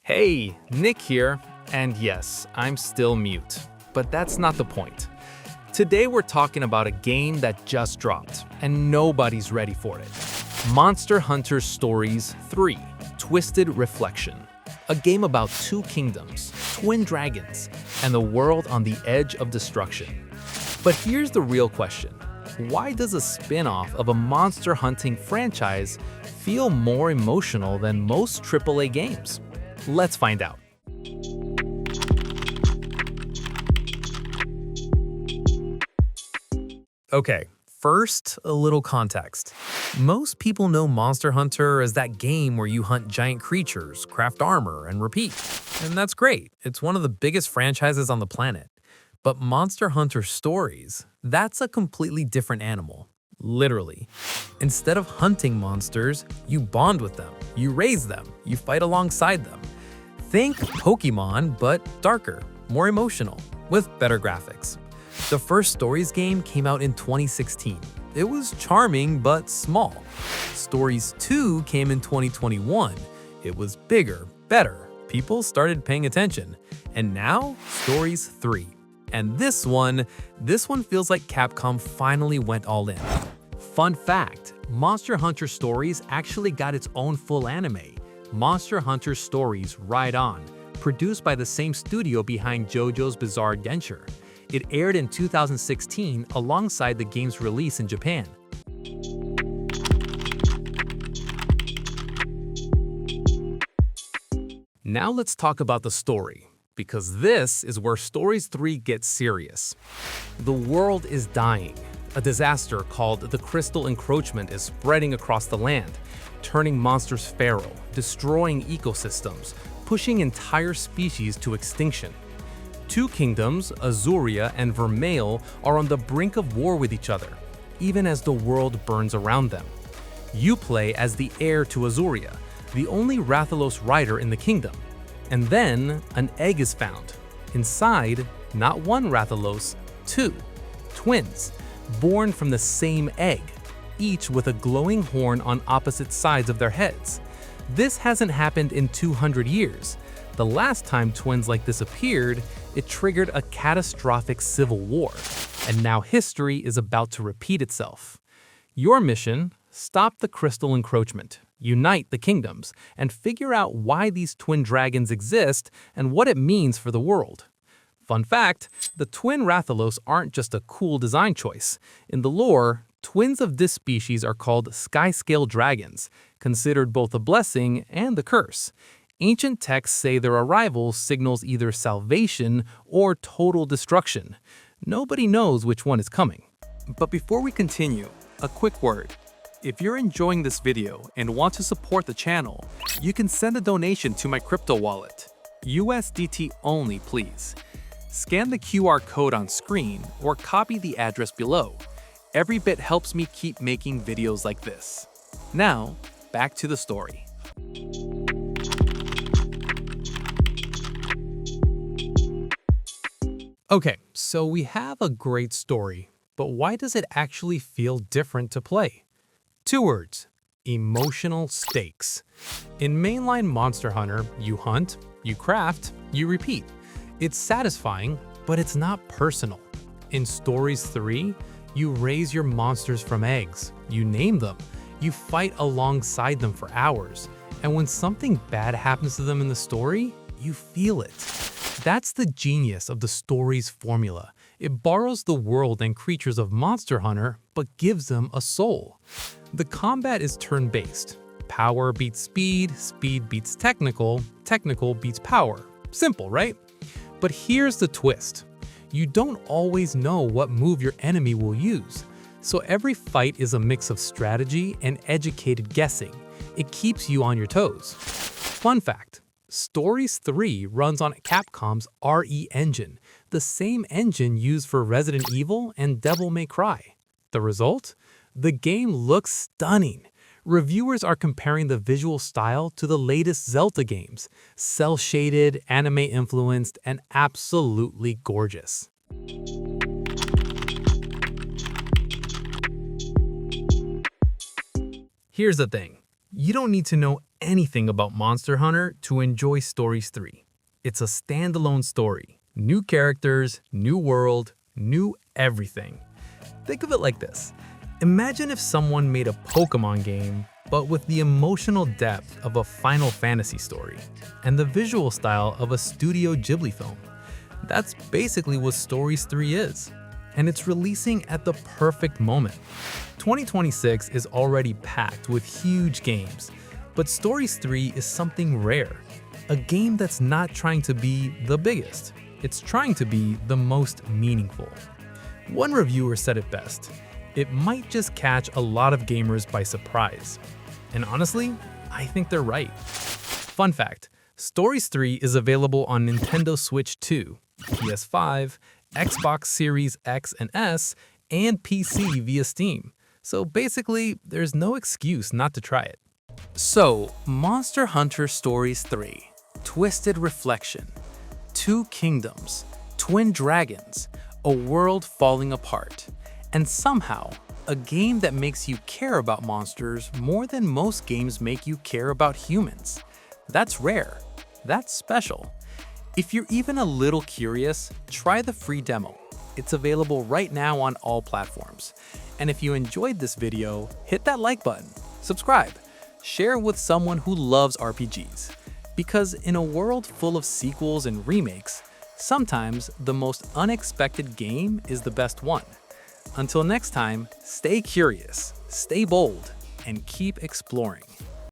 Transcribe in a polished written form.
Hey, Nick here, and yes, I'm still mute. But that's not the point. Today we're talking about a game that just dropped, and nobody's ready for it. Monster Hunter Stories 3: Twisted Reflection. A game about two kingdoms, twin dragons, and the world on the edge of destruction. But here's the real question. Why does a spin-off of a monster hunting franchise feel more emotional than most AAA games? Let's find out. Okay, first, a little context. Most people know Monster Hunter as that game where you hunt giant creatures, craft armor, and repeat. And that's great. It's one of the biggest franchises on the planet. But Monster Hunter Stories, that's a completely different animal. Literally. Instead of hunting monsters, you bond with them, you raise them, you fight alongside them. Think Pokemon, but darker, more emotional, with better graphics. The first Stories game came out in 2016. It was charming, but small. Stories 2 came in 2021. It was bigger, better. People started paying attention. And now, Stories 3. And this one feels like Capcom finally went all in. Fun fact, Monster Hunter Stories actually got its own full anime, Monster Hunter Stories Ride On, produced by the same studio behind JoJo's Bizarre Adventure. It aired in 2016 alongside the game's release in Japan. Now let's talk about the story, because this is where Stories 3 gets serious. The world is dying. A disaster called the Crystal Encroachment is spreading across the land, turning monsters feral, destroying ecosystems, pushing entire species to extinction. Two kingdoms, Azuria and Vermeil, are on the brink of war with each other, even as the world burns around them. You play as the heir to Azuria, the only Rathalos rider in the kingdom. And then, an egg is found. Inside, not one Rathalos, two. Twins, born from the same egg, each with a glowing horn on opposite sides of their heads. This hasn't happened in 200 years. The last time twins like this appeared, it triggered a catastrophic civil war. And now history is about to repeat itself. Your mission: stop the Crystal Encroachment, unite the kingdoms, and figure out why these twin dragons exist and what it means for the world. Fun fact, the twin Rathalos aren't just a cool design choice. In the lore, twins of this species are called sky-scale dragons, considered both a blessing and a curse. Ancient texts say their arrival signals either salvation or total destruction. Nobody knows which one is coming. But before we continue, a quick word. If you're enjoying this video and want to support the channel, you can send a donation to my crypto wallet. USDT only, please. Scan the QR code on screen or copy the address below. Every bit helps me keep making videos like this. Now, back to the story. Okay, so we have a great story, but why does it actually feel different to play? Two words: emotional stakes. In mainline Monster Hunter, you hunt, you craft, you repeat. It's satisfying, but it's not personal. In Stories 3, you raise your monsters from eggs, you name them, you fight alongside them for hours, and when something bad happens to them in the story, you feel it. That's the genius of the Stories formula. It borrows the world and creatures of Monster Hunter, but gives them a soul. The combat is turn-based. Power beats speed, speed beats technical, technical beats power. Simple, right? But here's the twist. You don't always know what move your enemy will use. So every fight is a mix of strategy and educated guessing. It keeps you on your toes. Fun fact, Stories 3 runs on Capcom's RE engine, the same engine used for Resident Evil and Devil May Cry. The result? The game looks stunning. Reviewers are comparing the visual style to the latest Zelda games, cel-shaded, anime-influenced, and absolutely gorgeous. Here's the thing. You don't need to know anything about Monster Hunter to enjoy Stories 3. It's a standalone story. New characters, new world, new everything. Think of it like this. Imagine if someone made a Pokemon game, but with the emotional depth of a Final Fantasy story, and the visual style of a Studio Ghibli film. That's basically what Stories 3 is. And it's releasing at the perfect moment. 2026 is already packed with huge games, but Stories 3 is something rare. A game that's not trying to be the biggest. It's trying to be the most meaningful. One reviewer said it best. It might just catch a lot of gamers by surprise. And honestly, I think they're right. Fun fact, Stories 3 is available on Nintendo Switch 2, PS5, Xbox Series X and S, and PC via Steam. So basically, there's no excuse not to try it. So, Monster Hunter Stories 3, Twisted Reflection, Two Kingdoms, Twin Dragons, a world falling apart, and somehow, a game that makes you care about monsters more than most games make you care about humans. That's rare. That's special. If you're even a little curious, try the free demo. It's available right now on all platforms. And if you enjoyed this video, hit that like button, subscribe, share with someone who loves RPGs. Because in a world full of sequels and remakes, sometimes the most unexpected game is the best one. Until next time, stay curious, stay bold, and keep exploring.